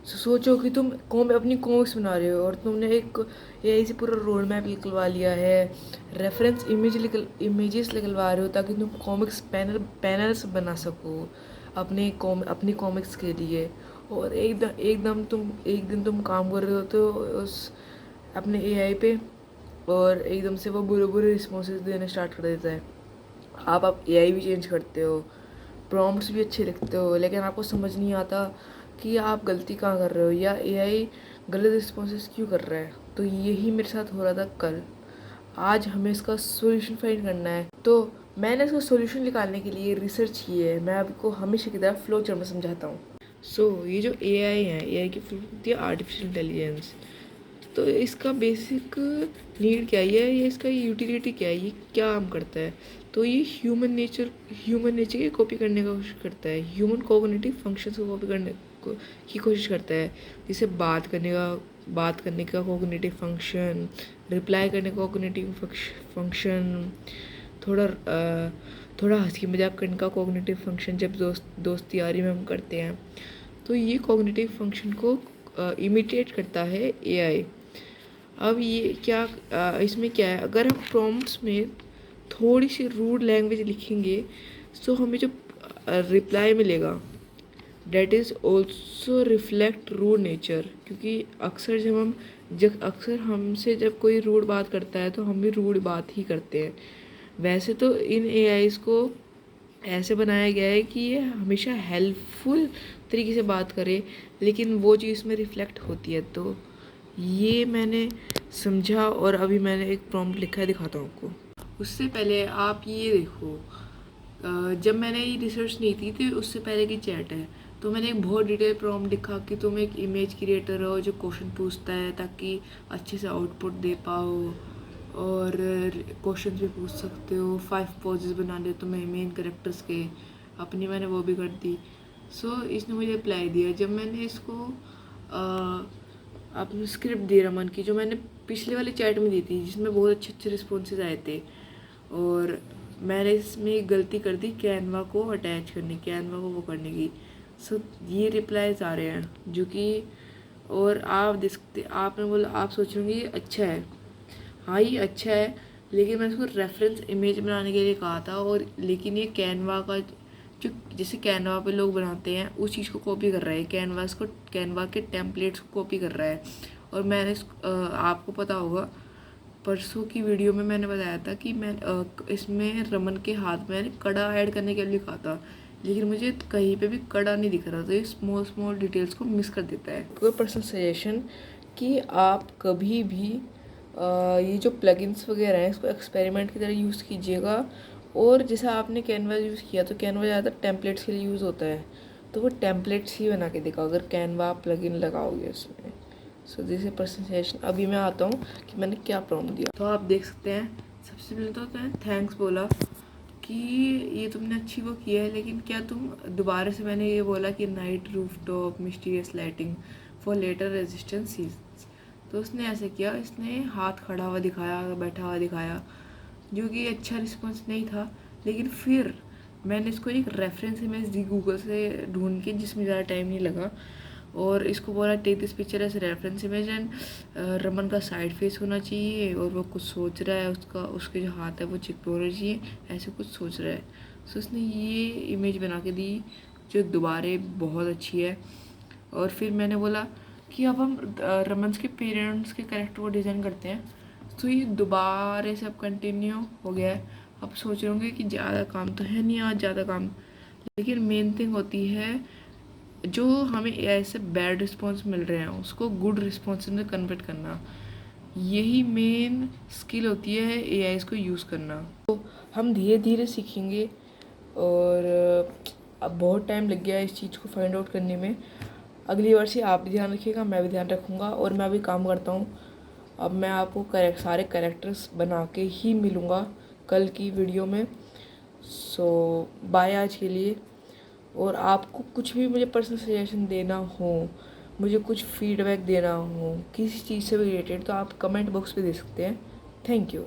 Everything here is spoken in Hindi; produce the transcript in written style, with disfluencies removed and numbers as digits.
सोचो कि तुम अपनी कॉमिक्स बना रहे हो और तुमने एक एआई से पूरा रोड मैप निकलवा लिया है, रेफरेंस इमेजेस निकलवा रहे हो ताकि तुम कॉमिक्स पैनल्स बना सको अपनी कॉमिक्स के लिए। और एक दिन तुम काम कर रहे हो तो उस अपने एआई पे, और एकदम से वो बुरे बुरे रिस्पॉन्सेज देना स्टार्ट कर देता है। आप एआई भी चेंज करते हो, प्रॉम्प्ट्स भी अच्छे लिखते हो, लेकिन आपको समझ नहीं आता कि आप गलती कहाँ कर रहे हो या एआई गलत रिस्पॉन्सेस क्यों कर रहा है। तो यही मेरे साथ हो रहा था कल। आज हमें इसका सॉल्यूशन फाइंड करना है, तो मैंने इसका सॉल्यूशन निकालने के लिए रिसर्च की है। मैं आपको हमेशा की तरह फ्लो चार्ट में समझाता हूँ। ये जो एआई है, एआई की फुल होती है आर्टिफिशियल इंटेलिजेंस। तो इसका बेसिक नीड क्या है, ये इसका यूटिलिटी क्या है, ये क्या काम करता है। तो ये ह्यूमन नेचर की कॉपी करने का कोशिश करता है, ह्यूमन कोग्निटिव फंक्शंस को कॉपी करने की कोशिश करता है। जैसे बात करने का कोग्निटिव फंक्शन, रिप्लाई करने का कोग्निटिव फंक्शन, थोड़ा हंसी मजाक करने का कोग्निटिव फंक्शन, जब दोस्ती यारी में हम करते हैं। तो ये कोग्निटिव फंक्शन को इमिटेट करता है एआई। अब ये इसमें क्या है, अगर हम प्रॉम्प्ट्स में थोड़ी सी रूड लैंग्वेज लिखेंगे तो हमें जो रिप्लाई मिलेगा that is also reflect rude nature. क्योंकि अक्सर हमसे जब कोई रूड बात करता है तो हम भी रूड बात ही करते हैं। वैसे तो इन एआईज़ को ऐसे बनाया गया है कि ये हमेशा हेल्पफुल तरीके से बात करे, लेकिन वो चीज़ में रिफ्लेक्ट होती है। तो ये मैंने समझा और अभी मैंने एक प्रॉम्प्ट लिखा है, दिखाता हूँ आपको। उससे पहले आप ये देखो, जब मैंने ये रिसर्च नहीं की थी उससे पहले की चैट है, तो मैंने एक बहुत डिटेल प्रॉम्प्ट लिखा कि तुम एक इमेज क्रिएटर हो जो क्वेश्चन पूछता है ताकि अच्छे से आउटपुट दे पाओ, और क्वेश्चन भी पूछ सकते हो, 5 पोजेस बना दे तुम्हें मेन कैरेक्टर्स के अपनी, मैंने वो भी कर दी। इसने मुझे अप्लाई दिया। जब मैंने इसको अपनी स्क्रिप्ट दी रमन की, जो मैंने पिछले वाले चैट में दी थी जिसमें बहुत अच्छे अच्छे रिस्पॉन्सेज आए थे, और मैंने इसमें एक गलती कर दी कैनवा को वो करने की। ये रिप्लाईज आ रहे हैं जो कि, और आप देख सकते, आपने बोला, आप सोचोगे ये अच्छा है। हाँ ये अच्छा है, लेकिन मैंने इसको रेफरेंस इमेज बनाने के लिए कहा था, और लेकिन ये कैनवा का जो जैसे कैनवा पे लोग बनाते हैं उस चीज़ को कॉपी कर रहा है, कैनवा के टेम्पलेट्स को कॉपी कर रहा है। और मैंने आपको पता होगा परसों की वीडियो में मैंने बताया था कि मैं इसमें रमन के हाथ में कड़ा ऐड करने के लिए कहा था, लेकिन मुझे कहीं पे भी कड़ा नहीं दिख रहा। तो ये स्मॉल डिटेल्स को मिस कर देता है। कोई पर्सनल सजेशन कि आप कभी भी ये जो प्लगइन्स वगैरह हैं इसको एक्सपेरिमेंट की तरह यूज़ कीजिएगा। और जैसा आपने कैनवा यूज़ किया, तो कैनवा ज़्यादातर टेम्पलेट्स के लिए यूज़ होता है, तो वो टेम्पलेट्स ही बना के दिखाओ अगर कैनवा प्लगइन लगाओगे उसमें। This is personal suggestion. अभी मैं आता हूँ कि मैंने क्या प्रॉम्प्ट दिया। तो आप देख सकते हैं, सबसे पहले तो मैंने थैंक्स बोला कि ये तुमने अच्छी वो किया है, लेकिन क्या तुम दोबारा से, मैंने ये बोला कि night roof top mysterious lighting for letter resistance seasons. तो उसने ऐसे किया, इसने हाथ खड़ा हुआ दिखाया, बैठा हुआ दिखाया, जो कि अच्छा रिस्पॉन्स नहीं था। लेकिन फिर मैंने इसको एक रेफरेंस इमेज दी गूगल से ढूंढ के, जिसमें ज़्यादा टाइम नहीं लगा, और इसको बोला take this picture as reference image and Raman का साइड फेस होना चाहिए, और वो कुछ सोच रहा है, उसके जो हाथ है वो चिप पे होना चाहिए, ऐसे कुछ सोच रहा है। उसने ये इमेज बना के दी जो दोबारा बहुत अच्छी है। और फिर मैंने बोला कि अब हम रमन के पेरेंट्स के कैरेक्टर को डिज़ाइन करते हैं। तो ये दोबारा से अब कंटिन्यू हो गया है। अब सोच रहे होंगे कि ज़्यादा काम तो है नहीं आज, ज़्यादा काम, लेकिन मेन थिंग होती है जो हमें ऐसे बैड रिस्पॉन्स मिल रहे हैं उसको गुड रिस्पॉन्स में कन्वर्ट करना। यही मेन स्किल होती है एआई को यूज़ करना। तो हम धीरे धीरे सीखेंगे, और अब बहुत टाइम लग गया इस चीज़ को फाइंड आउट करने में। अगली बार से आप भी ध्यान रखिएगा, मैं भी ध्यान रखूँगा। और मैं अभी काम करता हूँ, अब मैं आपको सारे कैरेक्टर्स बना के ही मिलूँगा कल की वीडियो में। बाय आज के लिए। और आपको कुछ भी मुझे पर्सनल सजेशन देना हो, मुझे कुछ फीडबैक देना हो किसी चीज़ से रिलेटेड, तो आप कमेंट बॉक्स पे दे सकते हैं। Thank you.